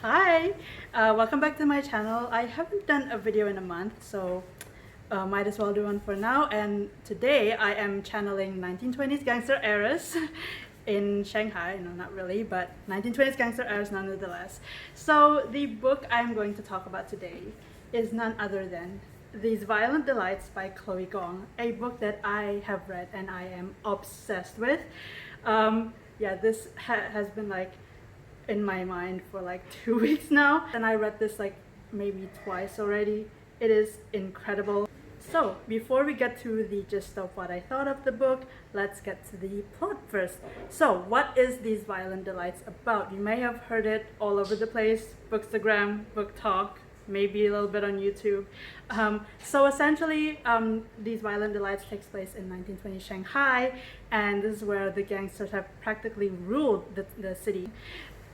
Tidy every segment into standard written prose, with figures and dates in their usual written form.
Hi, welcome back to my channel. I haven't done a video in a month, so might as well do one for now. And today I am channeling 1920s gangster eras in Shanghai. No, not really, but 1920s gangster eras nonetheless. So the book I'm going to talk about today is none other than These Violent Delights by Chloe Gong, a book that I have read and I am obsessed with. Yeah, this has been like in my mind for like 2 weeks now, and I read this like maybe twice already. It is incredible. So before we get to the gist of what I thought of the book, let's get to the plot first. So what is These Violent Delights about? You may have heard it all over the place: Bookstagram, Book Talk, maybe a little bit on YouTube. So essentially, These Violent Delights takes place in 1920 Shanghai, and this is where the gangsters have practically ruled the city.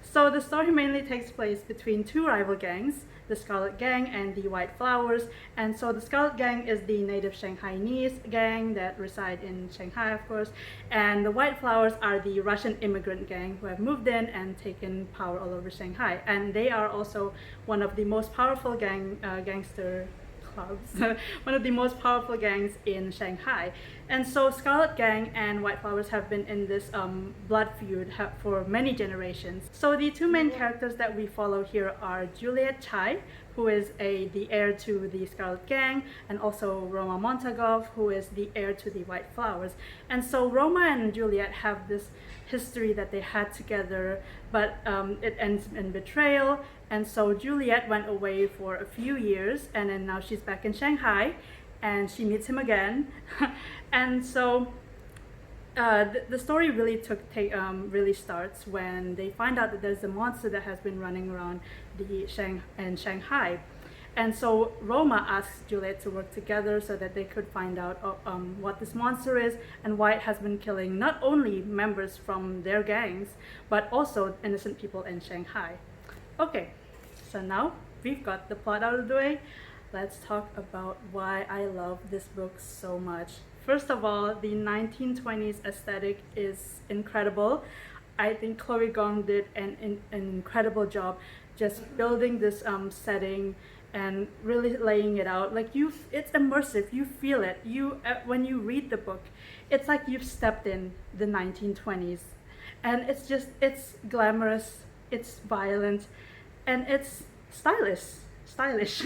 So the story mainly takes place between two rival gangs, the Scarlet Gang and the White Flowers. And so the Scarlet Gang is the native Shanghainese gang that reside in Shanghai, of course, and the White Flowers are the Russian immigrant gang who have moved in and taken power all over Shanghai. And they are also one of the most powerful gangster clubs, one of the most powerful gangs in Shanghai. And so Scarlet Gang and White Flowers have been in this blood feud for many generations. So the two main characters that we follow here are Juliet Chai, who is the heir to the Scarlet Gang, and also Roma Montagov, who is the heir to the White Flowers. And so Roma and Juliet have this history that they had together, but it ends in betrayal. And so Juliet went away for a few years, and then now she's back in Shanghai, and she meets him again. And so the story really really starts when they find out that there's a monster that has been running around Shanghai. And so Roma asks Juliet to work together so that they could find out what this monster is and why it has been killing not only members from their gangs, but also innocent people in Shanghai. Okay, so now we've got the plot out of the way. Let's talk about why I love this book so much. First of all, the 1920s aesthetic is incredible. I think Chloe Gong did an incredible job just building this setting and really laying it out. Like it's immersive. You feel it. When you read the book, it's like you've stepped in the 1920s, and it's glamorous, it's violent, and it's stylish,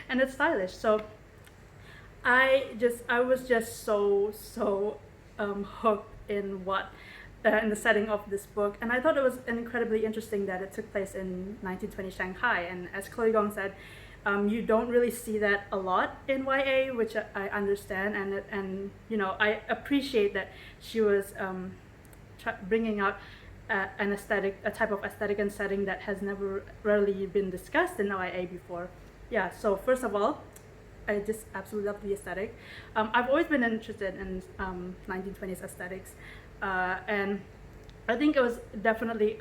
and it's stylish. So I was just so hooked in in the setting of this book, and I thought it was incredibly interesting that it took place in 1920 Shanghai. And as Chloe Gong said, you don't really see that a lot in YA, which I understand, and you know, I appreciate that she was bringing out a type of aesthetic and setting that has never really been discussed in YA before. Yeah, so first of all, I just absolutely love the aesthetic. I've always been interested in 1920s aesthetics, and I think it was definitely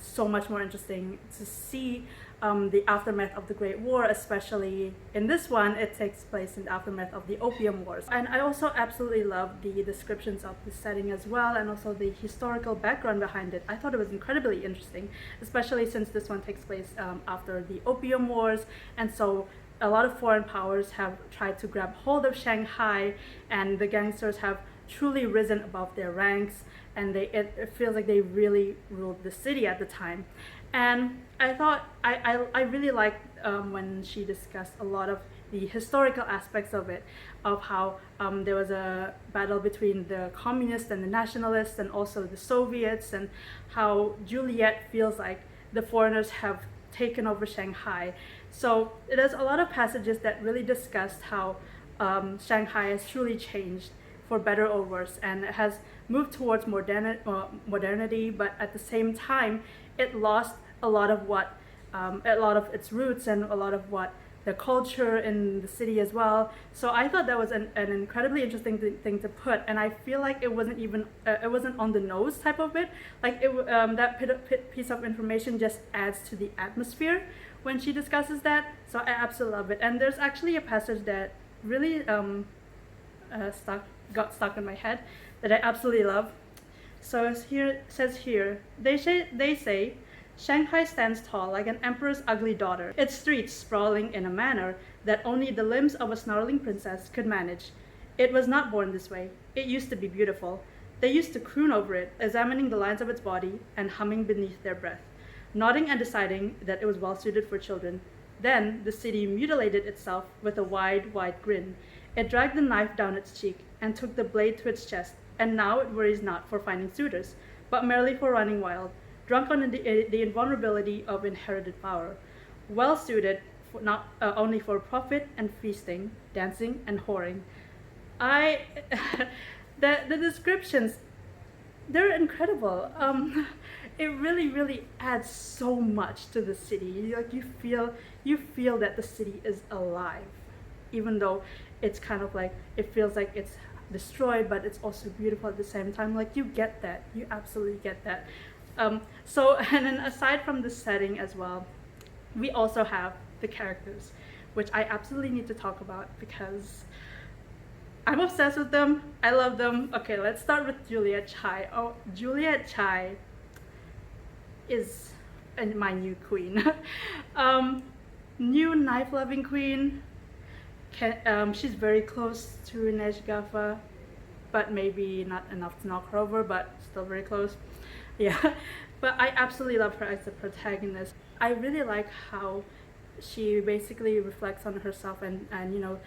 so much more interesting to see the aftermath of the Great War, especially in this one. It takes place in the aftermath of the Opium Wars. And I also absolutely love the descriptions of the setting as well, and also the historical background behind it. I thought it was incredibly interesting, especially since this one takes place after the Opium Wars, and so a lot of foreign powers have tried to grab hold of Shanghai, and the gangsters have truly risen above their ranks, and it feels like they really ruled the city at the time. And I thought I really liked when she discussed a lot of the historical aspects of it, of how there was a battle between the communists and the nationalists and also the Soviets, and how Juliet feels like the foreigners have taken over Shanghai. So there's a lot of passages that really discussed how Shanghai has truly changed for better or worse, and it has moved towards modernity, but at the same time it lost a lot of its roots and a lot of what the culture in the city as well. So I thought that was an incredibly interesting thing to put, and I feel like it wasn't even it wasn't on the nose type of it. Like that piece of information just adds to the atmosphere when she discusses that. So I absolutely love it. And there's actually a passage that really got stuck in my head that I absolutely love. So it says here, they say Shanghai stands tall like an emperor's ugly daughter, its streets sprawling in a manner that only the limbs of a snarling princess could manage. It was not born this way. It used to be beautiful. They used to croon over it, examining the lines of its body and humming beneath their breath, nodding and deciding that it was well suited for children. Then the city mutilated itself with a wide, wide grin. It dragged the knife down its cheek and took the blade to its chest, and now it worries not for finding suitors, but merely for running wild, drunk on the invulnerability of inherited power, well suited for not only for profit and feasting, dancing and whoring. I, the descriptions, they're incredible. It really, really adds so much to the city. Like you feel that the city is alive, even though it's kind of like it feels like it's destroyed, but it's also beautiful at the same time. Like you get that, you absolutely get that. So and then aside from the setting as well, we also have the characters, which I absolutely need to talk about because I'm obsessed with them. I love them. Okay, let's start with Juliet Chai. Oh, Juliet Chai is my new queen. New knife-loving queen. She's very close to Inej Gaffa, but maybe not enough to knock her over, but still very close. Yeah, but I absolutely love her as the protagonist. I really like how she basically reflects on herself and you know,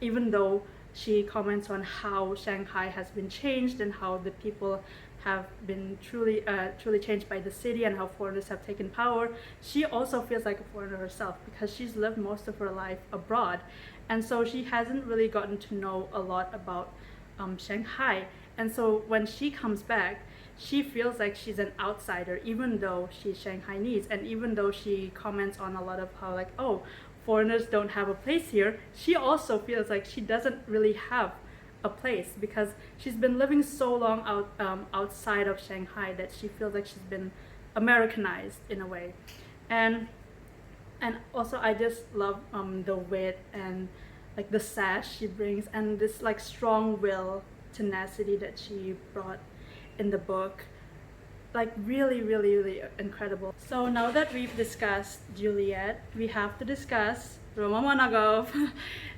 even though she comments on how Shanghai has been changed and how the people have been truly changed by the city and how foreigners have taken power, she also feels like a foreigner herself because she's lived most of her life abroad, and so she hasn't really gotten to know a lot about Shanghai. And so when she comes back, she feels like she's an outsider, even though she's Shanghainese, and even though she comments on a lot of how like, oh, foreigners don't have a place here, she also feels like she doesn't really have a place because she's been living so long outside of Shanghai that she feels like she's been Americanized in a way. And also I just love the wit and like the sass she brings and this like strong will, tenacity that she brought in the book. Like really, really, really incredible. So now that we've discussed Juliet, we have to discuss Romanov,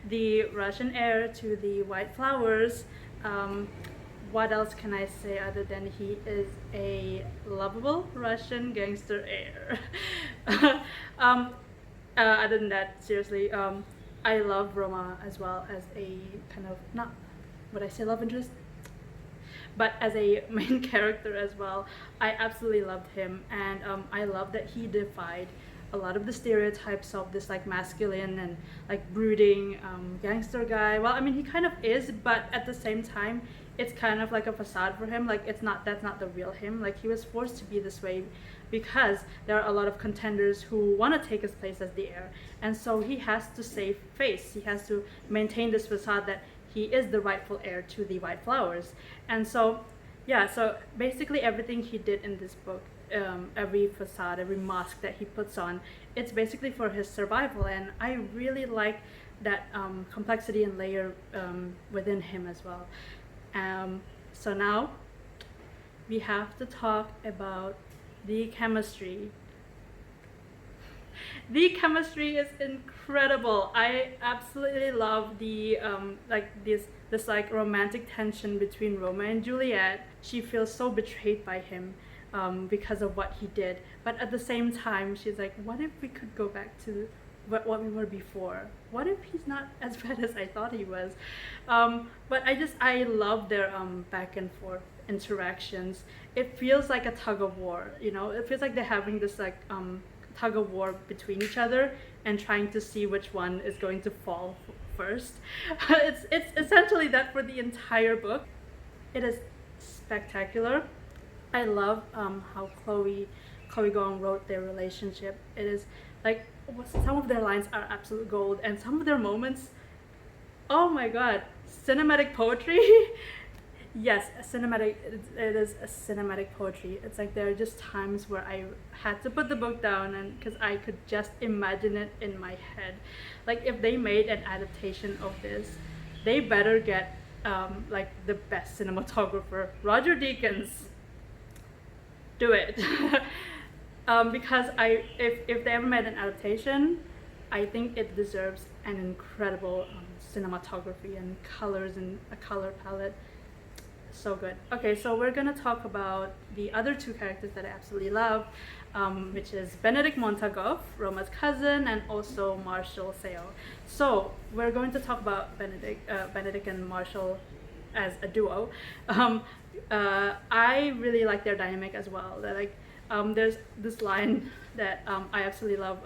the Russian heir to the White Flowers. What else can I say other than he is a lovable Russian gangster heir? Other than that, seriously, I love Roma as well as a kind of, not, would I say love interest? But as a main character as well, I absolutely loved him, and I love that he defied a lot of the stereotypes of this like masculine and like brooding gangster guy. Well, I mean, he kind of is, but at the same time, it's kind of like a facade for him. Like that's not the real him. Like he was forced to be this way because there are a lot of contenders who want to take his place as the heir, and so he has to save face. He has to maintain this facade that he is the rightful heir to the White Flowers. And so, yeah, so basically everything he did in this book, every facade, every mask that he puts on, it's basically for his survival. And I really like that complexity and layer within him as well. So now we have to talk about the chemistry. The chemistry is incredible. I absolutely love the like this like romantic tension between Romeo and Juliet. She feels so betrayed by him because of what he did, but at the same time she's like, what if we could go back to what we were before? What if he's not as bad as I thought he was? But I love their back and forth interactions. It feels like a tug of war, you know. It feels like they're having this like tug of war between each other and trying to see which one is going to fall first. It's essentially that for the entire book. It is spectacular. I love how Chloe Gong wrote their relationship. It is like some of their lines are absolute gold, and some of their moments, oh my god, cinematic poetry. Yes, cinematic. It is a cinematic poetry. It's like there are just times where I had to put the book down, and because I could just imagine it in my head. Like if they made an adaptation of this, they better get like the best cinematographer, Roger Deakins. Do it. because if they ever made an adaptation, I think it deserves an incredible cinematography and colors and a color palette. So good. Okay, so we're gonna talk about the other two characters that I absolutely love, which is Benedict Montagoff, Roma's cousin, and also Marshall Seo. So we're going to talk about Benedict and Marshall as a duo. I really like their dynamic as well. They're like, there's this line that I absolutely love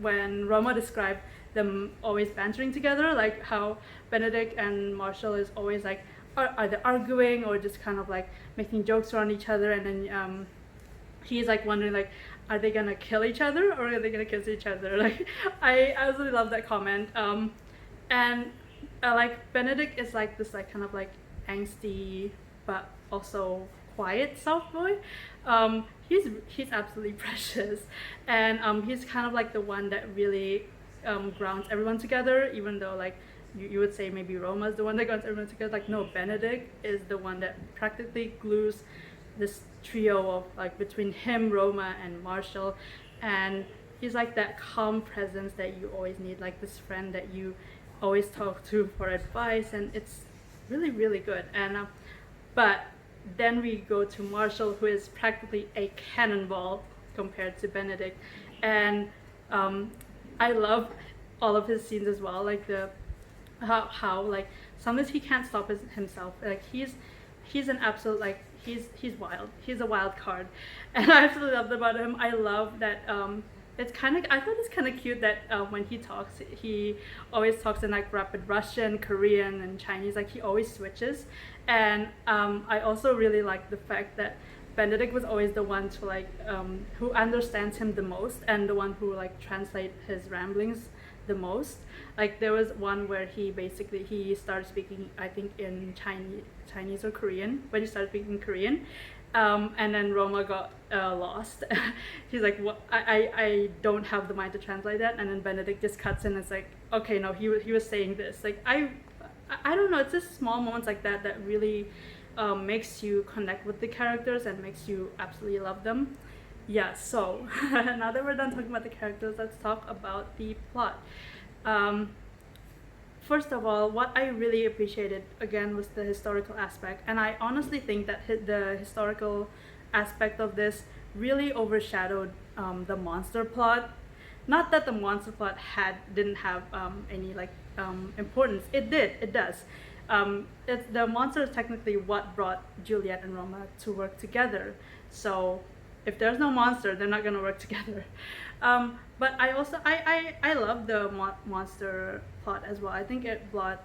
when Roma described them always bantering together, like how Benedict and Marshall is always like either arguing or just kind of like making jokes around each other, and then he's like wondering like, are they gonna kill each other or are they gonna kiss each other? Like I absolutely love that comment. And like Benedict is like this like kind of like angsty but also quiet soft boy. He's absolutely precious, and he's kind of like the one that really grounds everyone together, even though like you would say maybe Roma's the one that grounds everyone together. Like no, Benedict is the one that practically glues this trio of like between him, Roma, and Marshall, and he's like that calm presence that you always need, like this friend that you always talk to for advice, and it's really really good. And but then we go to Marshall, who is practically a cannonball compared to Benedict, and I love all of his scenes as well, like the how like sometimes he can't stop himself, like he's an absolute like he's wild, he's a wild card, and I absolutely love about him. I love that it's kind of, I thought it's kind of cute that when he talks, he always talks in like rapid Russian, Korean, and Chinese, like he always switches. And I also really like the fact that Benedict was always the one to like who understands him the most, and the one who like translate his ramblings the most. Like there was one where he started speaking, I think in Chinese or Korean, when he started speaking Korean, and then Roma got lost. He's like, what? I don't have the mind to translate that. And then Benedict just cuts in and it's like, okay, no, he was saying this. Like I don't know, it's just small moments like that that really makes you connect with the characters and makes you absolutely love them. Yeah, so now that we're done talking about the characters, let's talk about the plot. First of all, what I really appreciated again was the historical aspect, and I honestly think that the historical aspect of this really overshadowed the monster plot. Not that the monster plot didn't have any like importance. It does. The monster is technically what brought Juliet and Roma to work together. So if there's no monster, they're not gonna work together. But I also I love the monster plot as well. I think it brought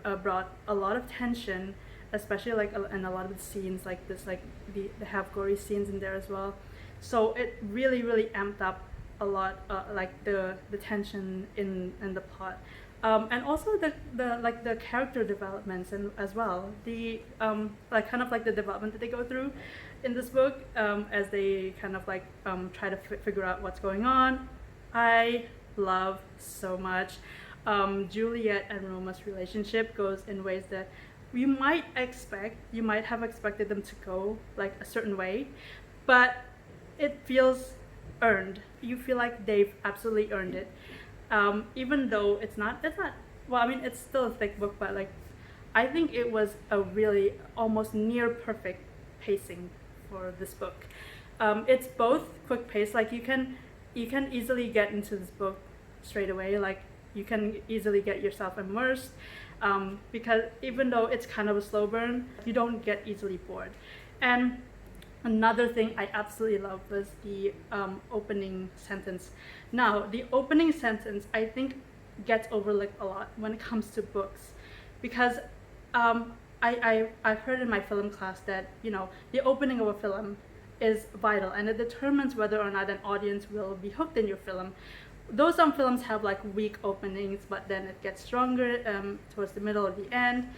a lot of tension, especially like in a lot of the scenes like this, like the half gory scenes in there as well. So it really amped up a lot, like the tension in the plot. And also the character developments and as well, the like kind of like the development that they go through in this book, as they kind of like try to figure out what's going on. I love so much. Juliet and Roma's relationship goes in ways that you might have expected them to go like a certain way, but it feels earned. You feel like they've absolutely earned it. Even though it's not, well, I mean, it's still a thick book, but like, I think it was a really almost near perfect pacing for this book. It's both quick pace, like you can easily get into this book straight away, like you can easily get yourself immersed, because even though it's kind of a slow burn, you don't get easily bored. And another thing I absolutely love was the opening sentence. Now, the opening sentence I think gets overlooked a lot when it comes to books, because I've heard in my film class that, you know, the opening of a film is vital and it determines whether or not an audience will be hooked in your film. Though some films have like weak openings, but then it gets stronger towards the middle or the end.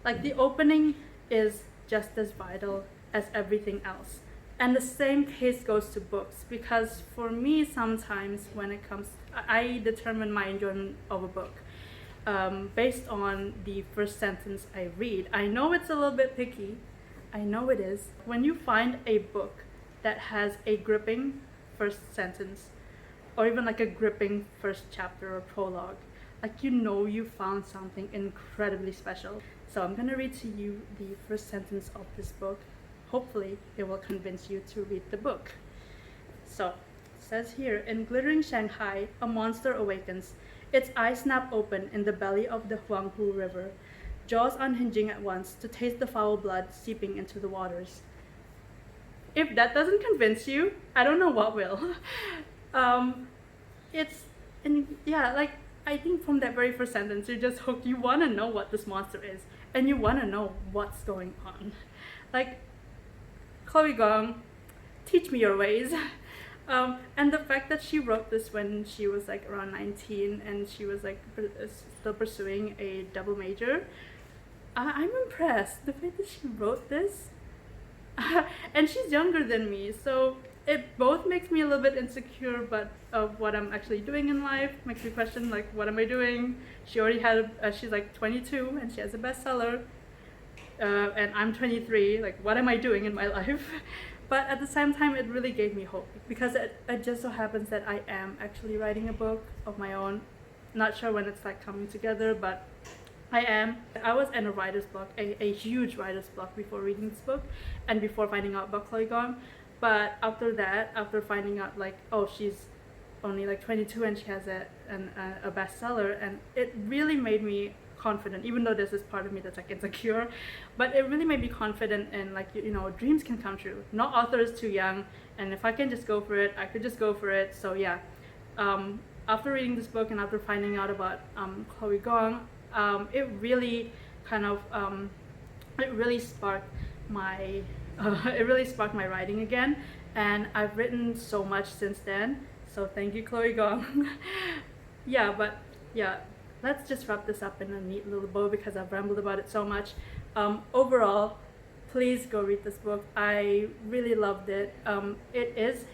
Like the opening is just as vital as everything else. And the same case goes to books, because for me sometimes when it comes, I determine my enjoyment of a book based on the first sentence I read. I know it's a little bit picky, I know it is. When you find a book that has a gripping first sentence, or even like a gripping first chapter or prologue, like you know you found something incredibly special. So I'm gonna read to you the first sentence of this book. Hopefully it will convince you to read the book. So it says here, in glittering Shanghai, a monster awakens. Its eyes snap open in the belly of the Huanghu River, jaws unhinging at once to taste the foul blood seeping into the waters. If that doesn't convince you, I don't know what will. It's, and yeah, like, I think from that very first sentence, you're just hooked. You want to know what this monster is, and you want to know what's going on. Like, Chloe Gong, teach me your ways. And the fact that she wrote this when she was like around 19 and she was like still pursuing a double major, I'm impressed. The fact that she wrote this, and she's younger than me, so it both makes me a little bit insecure, but of what I'm actually doing in life, makes me question like, what am I doing? She already had, she's like 22 and she has a bestseller, and I'm 23. Like, what am I doing in my life? But at the same time, it really gave me hope, because it just so happens that I am actually writing a book of my own. Not sure when it's like coming together, but I am. I was in a writer's block, a huge writer's block before reading this book and before finding out about Chloe Gong. But after that, after finding out like, oh, she's only like 22 and she has a bestseller, and it really made me confident, even though there's this part of me that's like insecure, but it really made me confident in like, you know, dreams can come true. No author is too young, and if I can just go for it, I could just go for it. So yeah, after reading this book and after finding out about Chloe Gong, it really kind of it really sparked my it really sparked my writing again, and I've written so much since then. So thank you, Chloe Gong. Yeah, but yeah, let's just wrap this up in a neat little bow because I've rambled about it so much. Overall, please go read this book. I really loved it. It is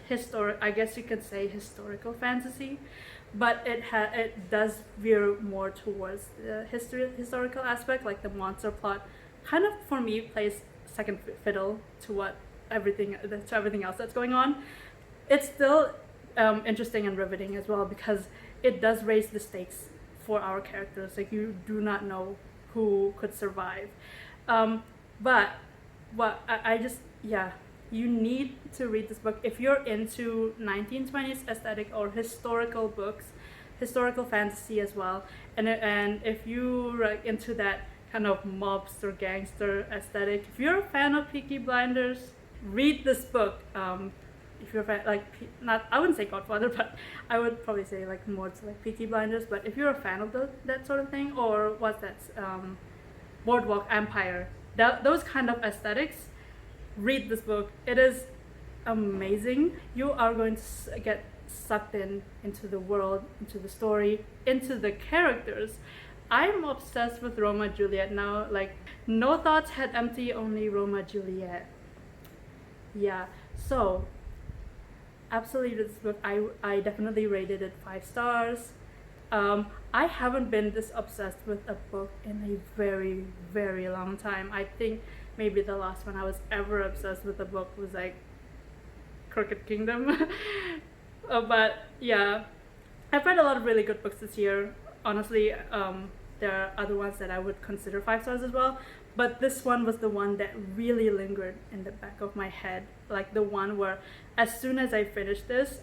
I guess you could say historical fantasy, but it does veer more towards the historical aspect. Like the monster plot kind of, for me, plays second fiddle to everything else that's going on. It's still interesting and riveting as well, because it does raise the stakes for our characters. Like, you do not know who could survive. But what I just, yeah, you need to read this book if you're into 1920s aesthetic or historical books, historical fantasy as well, and if you're into that kind of mobster gangster aesthetic. If you're a fan of Peaky Blinders, read this book. If you're a fan, like, not, I wouldn't say Godfather, but I would probably say like more to like Peaky Blinders. But if you're a fan of that sort of thing, or what's that, Boardwalk Empire, those kind of aesthetics, read this book. It is amazing. You are going to get sucked into the world, into the story, into the characters. I'm obsessed with Romeo and Juliet now. Like, no thoughts had empty, only Romeo and Juliet. Yeah, so absolutely, this book, I definitely rated it 5 stars. I haven't been this obsessed with a book in a very, very long time. I think maybe the last one I was ever obsessed with a book was like Crooked Kingdom. But yeah, I've read a lot of really good books this year. Honestly, there are other ones that I would consider 5 stars as well, but this one was the one that really lingered in the back of my head. Like the one where as soon as I finished this,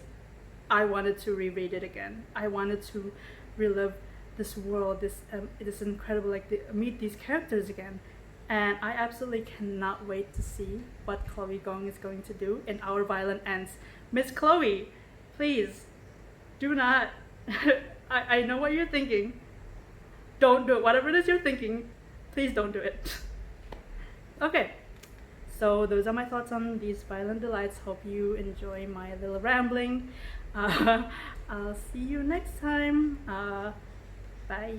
I wanted to reread it again. I wanted to relive this world, this incredible, like, meet these characters again. And I absolutely cannot wait to see what Chloe Gong is going to do in Our Violent Ends. Miss Chloe, please do not. I know what you're thinking. Don't do it. Whatever it is you're thinking, please don't do it. Okay, so those are my thoughts on these violent delights. Hope you enjoy my little rambling. I'll see you next time. Bye.